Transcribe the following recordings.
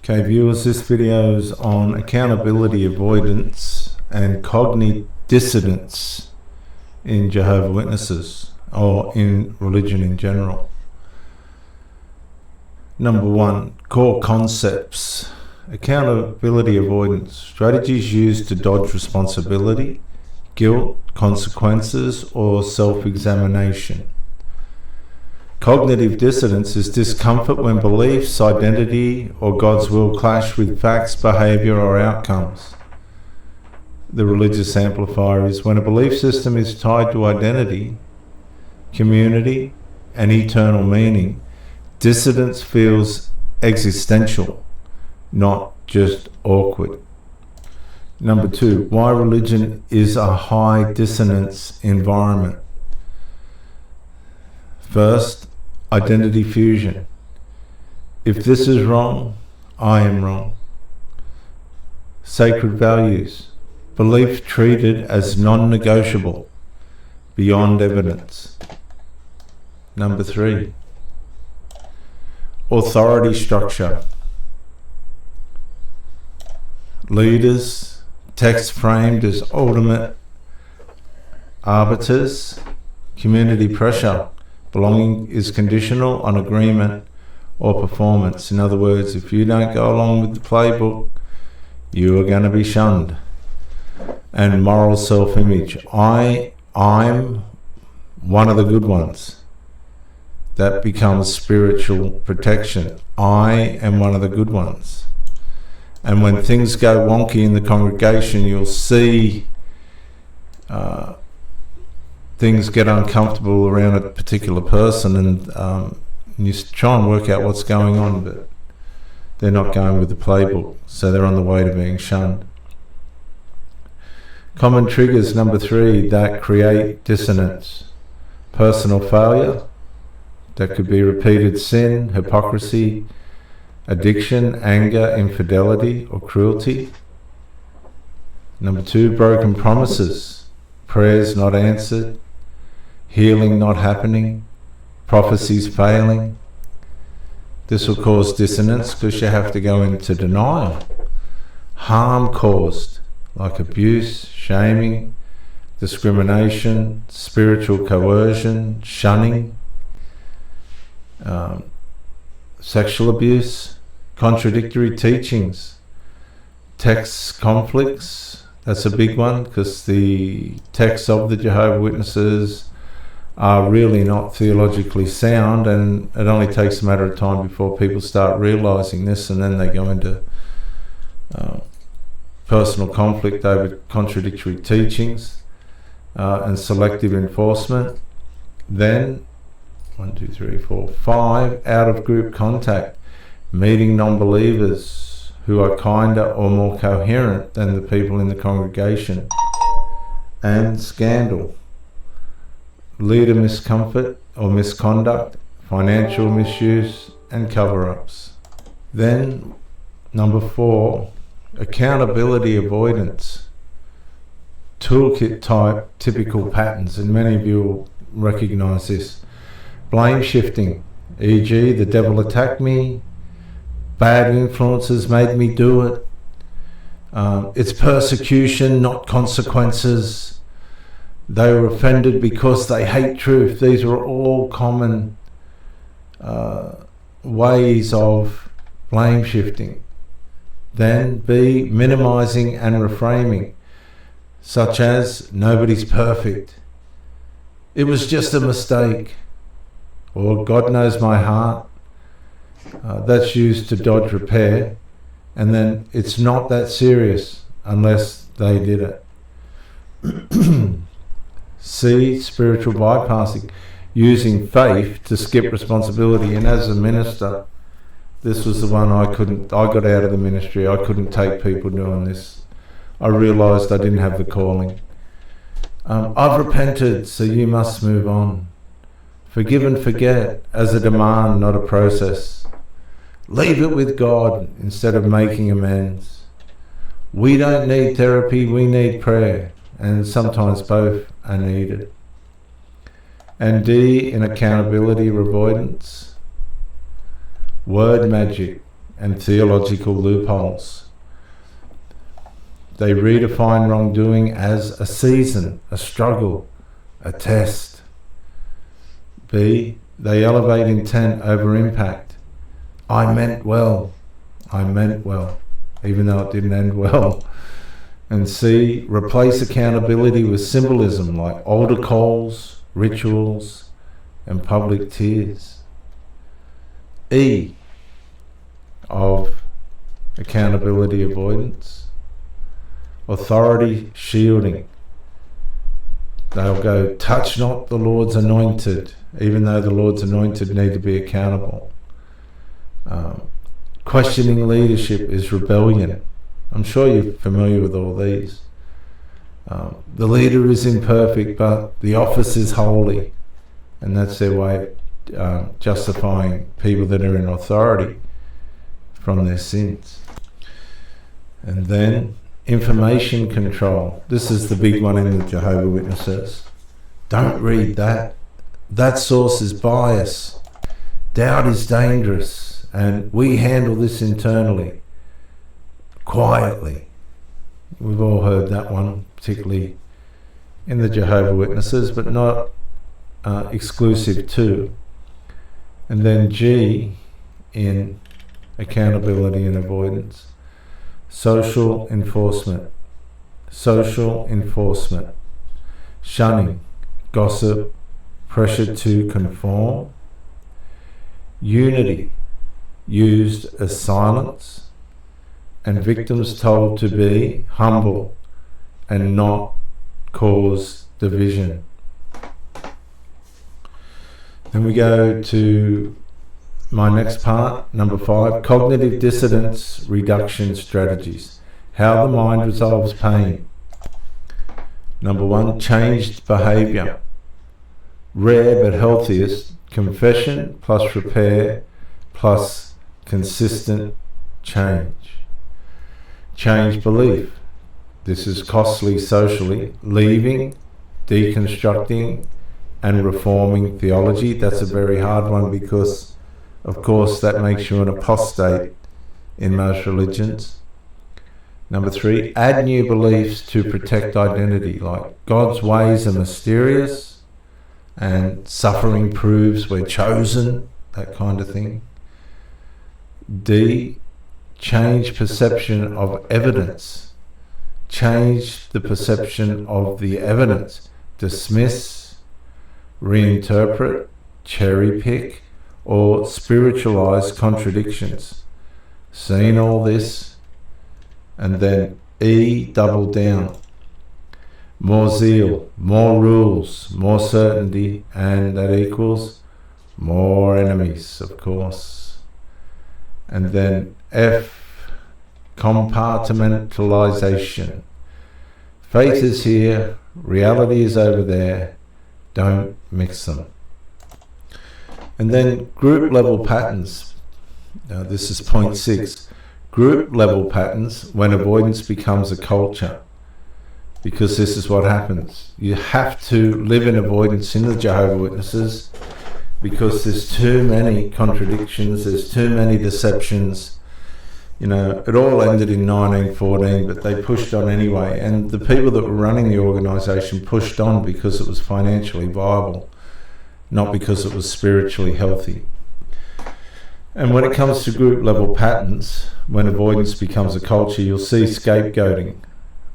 Okay, viewers, this video is on accountability avoidance and cognitive dissonance in Jehovah Witnesses, or in religion in general. Number one, core concepts. Accountability avoidance. Strategies used to dodge responsibility, guilt, consequences, or self-examination. Cognitive dissonance is discomfort when beliefs, identity, or God's will clash with facts, behavior, or outcomes. The religious amplifier is when a belief system is tied to identity, community, and eternal meaning. Dissonance feels existential, not just awkward. Number two, why religion is a high dissonance environment. First, identity fusion. If this is wrong, I am wrong. Sacred values. Belief treated as non-negotiable, beyond evidence. Number three, authority structure. Leaders, text framed as ultimate arbiters. Community pressure. Belonging is conditional on agreement or performance. In other words, if you don't go along with the playbook, you are going to be shunned. And moral self-image. I'm one of the good ones. That becomes spiritual protection. I am one of the good ones. And when things go wonky in the congregation, you'll see things get uncomfortable around a particular person, and you try and work out what's going on, but they're not going with the playbook, so they're on the way to being shunned. Common triggers, number three, that create dissonance. Personal failure, that could be repeated sin, hypocrisy, addiction, anger, infidelity, or cruelty. Number two, broken promises, prayers not answered, healing not happening, prophecies failing. This will cause dissonance because you have to go into denial. Harm caused, like abuse, shaming, discrimination, spiritual coercion, shunning, sexual abuse, contradictory teachings, text conflicts. That's a big one because the texts of the Jehovah Witnesses are really not theologically sound, and it only takes a matter of time before people start realizing this, and then they go into personal conflict over contradictory teachings and selective enforcement. Then 1, 2, 3, 4, 5, out of group contact, meeting non-believers who are kinder or more coherent than the people in the congregation, and scandal, leader miscomfort or misconduct, financial misuse, and cover-ups. Then number 4, accountability avoidance. Toolkit type typical patterns, and many of you will recognize this. Blame shifting, e.g. the devil attacked me, bad influences made me do it, it's persecution, not consequences, they were offended because they hate truth. These are all common ways of blame shifting. Then B, minimizing and reframing, such as nobody's perfect, it was just a mistake, or God knows my heart. That's used to dodge repair, and then it's not that serious unless they did it. C, spiritual bypassing, using faith to skip responsibility. And as a minister, this was the one I got out of the ministry. I couldn't take people doing this. I realized I didn't have the calling. I've repented, so you must move on. Forgive and forget as a demand, not a process. Leave it with God instead of making amends. We don't need therapy, we need prayer, and sometimes both are needed. And D, in accountability avoidance, word magic, and theological loopholes. They redefine wrongdoing as a season, a struggle, a test. B, they elevate intent over impact. I meant well, even though it didn't end well. And C, replace accountability with symbolism like altar calls, rituals, and public tears. E, of accountability avoidance, authority shielding. They'll go, touch not the Lord's anointed, even though the Lord's anointed need to be accountable. Questioning leadership is rebellion. I'm sure you're familiar with all these. The leader is imperfect, but the office is holy. And that's their way of justifying people that are in authority from their sins. And then information control. This is the big one in the Jehovah Witnesses. Don't read that. That source is bias. Doubt is dangerous, and we handle this internally, quietly. We've all heard that one, particularly in the Jehovah Witnesses, but not exclusive to. And then G in accountability and avoidance. Social enforcement. Social enforcement. Shunning, gossip, pressure to conform. Unity, used as silence, and victims told to be humble and not cause division. Then we go to my next part, number 5, cognitive dissonance reduction strategies. How the mind resolves pain. Number 1, changed behaviour. Rare but healthiest, confession plus repair plus consistent change. Change belief. This is costly socially. Leaving, deconstructing, and reforming theology. That's a very hard one because, of course, that makes you an apostate in most religions. Number 3, add new beliefs to protect identity, like God's ways are mysterious and suffering proves we're chosen, that kind of thing. D, change perception of evidence. Change the perception of the evidence. Dismiss, reinterpret, cherry pick, or spiritualize contradictions. Seen all this? And then E, double down. More zeal, more rules, more certainty, and that equals more enemies, of course. And then F, compartmentalization. Faith is here, reality is over there, don't mix them. And then group level patterns. Now this is point 6. Group level patterns when avoidance becomes a culture. Because this is what happens. You have to live in avoidance in the Jehovah Witnesses because there's too many contradictions, there's too many deceptions. You know, it all ended in 1914, but they pushed on anyway. And the people that were running the organisation pushed on because it was financially viable, not because it was spiritually healthy. And when it comes to group level patterns, when avoidance becomes a culture, you'll see scapegoating.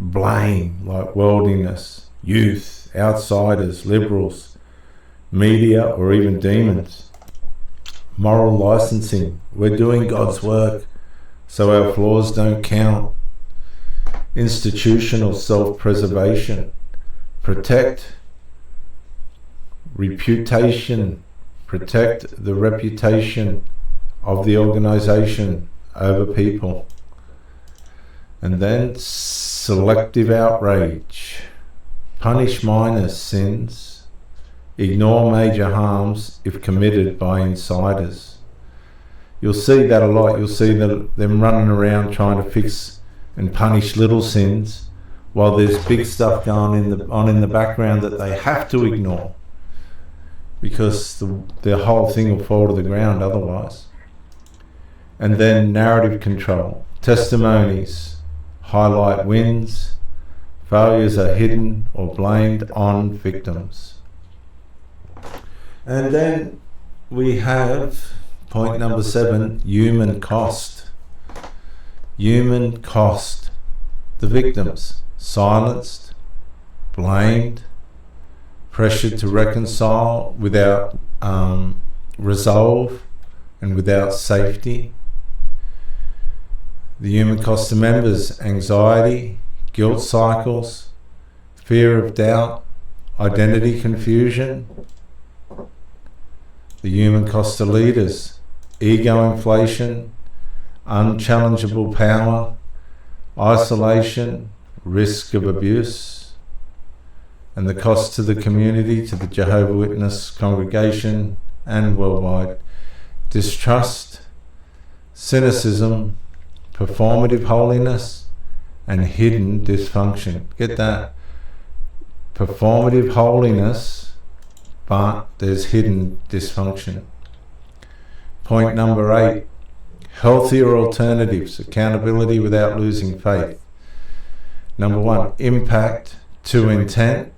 Blame, like worldliness, youth, outsiders, liberals, media, or even demons. Moral licensing. We're doing God's work, so our flaws don't count. Institutional self-preservation. Protect reputation. Protect the reputation of the organisation over people. And then selective outrage. Punish minor sins. Ignore major harms if committed by insiders. You'll see that a lot. You'll see them running around trying to fix and punish little sins while there's big stuff going on in the background that they have to ignore because the whole thing will fall to the ground otherwise. And then narrative control. Testimonies highlight wins. Failures are hidden or blamed on victims. And then we have point number 7, human cost. Human cost. The victims silenced, blamed, pressured to reconcile without resolve and without safety. The human cost to members: anxiety, guilt cycles, fear of doubt, identity confusion. The human cost to leaders: ego inflation, unchallengeable power, isolation, risk of abuse. And the cost to the community, to the Jehovah Witness congregation and worldwide: distrust, cynicism, performative holiness, and hidden dysfunction. Get that? Performative holiness, but there's hidden dysfunction. Point number 8, healthier alternatives, accountability without losing faith. Number 1, impact to intent.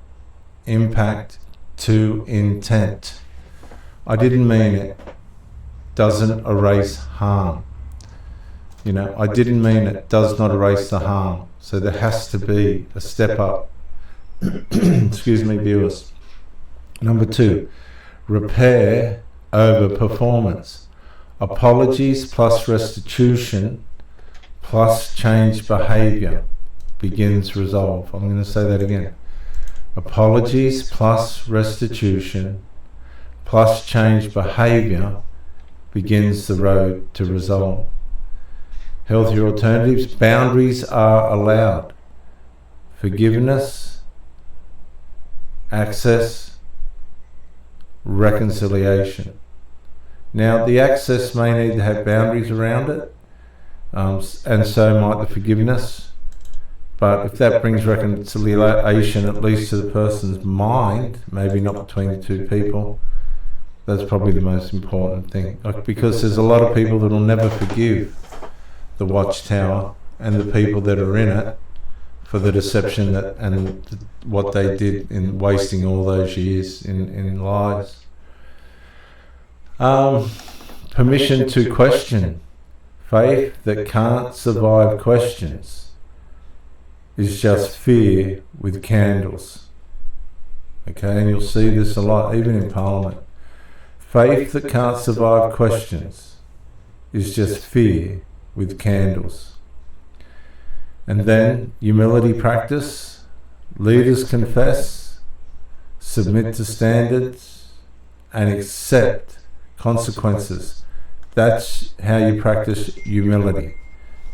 Impact to intent. I didn't mean it. Doesn't erase harm. I didn't mean it. Does not erase the harm. So there has to be a step up. Excuse me, viewers. Number 2, repair over performance. Apologies plus restitution plus change behavior begins resolve. I'm going to say that again. Apologies plus restitution plus change behavior begins the road to resolve. Healthier alternatives: boundaries are allowed. Forgiveness, access, reconciliation. Now, the access may need to have boundaries around it, and so might the forgiveness. But if that brings reconciliation, at least to the person's mind, maybe not between the two people, that's probably the most important thing. Because there's a lot of people that will never forgive the Watchtower and the people that are in it for the deception and what they did in wasting all those years in lies. Permission to question. Faith that can't survive questions is just fear with candles. Okay, and you'll see this a lot, even in Parliament. Faith that can't survive questions is just fear with candles. And then humility practice. Leaders confess, submit to standards, and accept consequences. That's how you practice humility.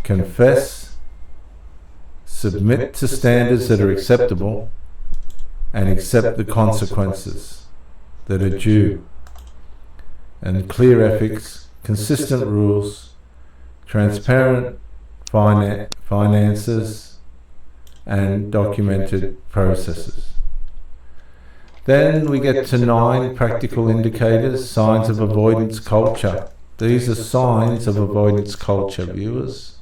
Confess, submit to standards that are acceptable, and accept the consequences that are due. And clear ethics, consistent rules, transparent finances, and documented processes. Then we get to 9 practical indicators, signs of avoidance culture. These are signs of avoidance culture, viewers.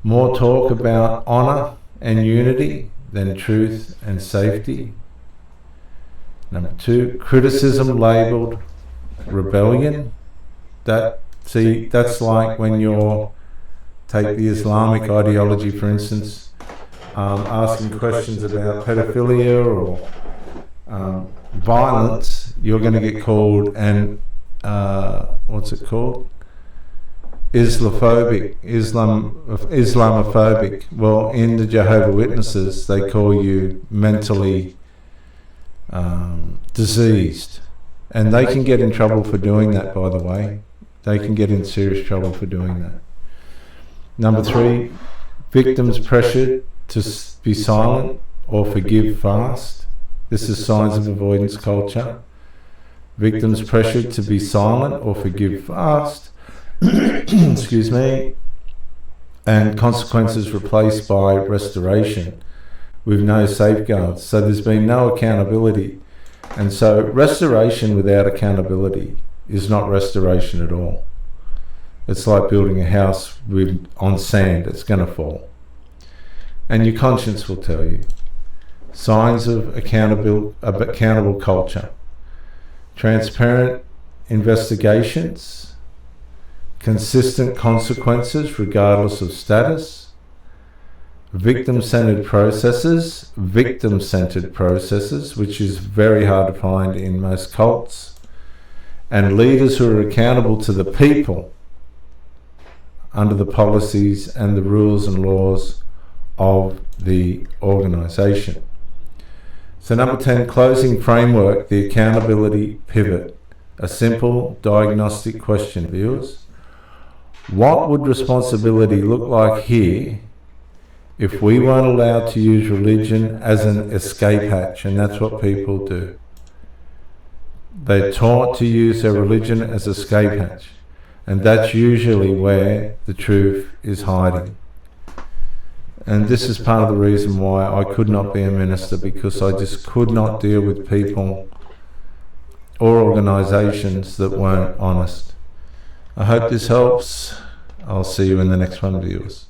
More talk about honour and unity than truth and safety. Number 2, criticism labelled rebellion. That's like when you're, take the Islamic ideology for instance, asking questions about pedophilia or violence, you're going to get called Islamophobic. Well, in the Jehovah Witnesses, they call you mentally diseased. And they can get in trouble for doing that, by the way. They can get in serious trouble for doing that. Number 3, victims pressured to be silent or forgive fast. This is signs of avoidance culture. Victims pressured to be silent or forgive fast. Excuse me. And consequences replaced by restoration with no safeguards. So there's been no accountability. And so restoration without accountability is not restoration at all. It's like building a house on sand. It's going to fall. And your conscience will tell you. Signs of accountable culture. Transparent investigations. Consistent consequences regardless of status. Victim-centered processes, which is very hard to find in most cults, and leaders who are accountable to the people under the policies and the rules and laws of the organisation. So number 10, closing framework, the accountability pivot. A simple diagnostic question, viewers. What would responsibility look like here if we weren't allowed to use religion as an escape hatch? And that's what people do. They're taught to use their religion as an escape hatch. And that's usually where the truth is hiding. And this is part of the reason why I could not be a minister, because I just could not deal with people or organisations that weren't honest. I hope this helps. I'll see you in the next one, viewers.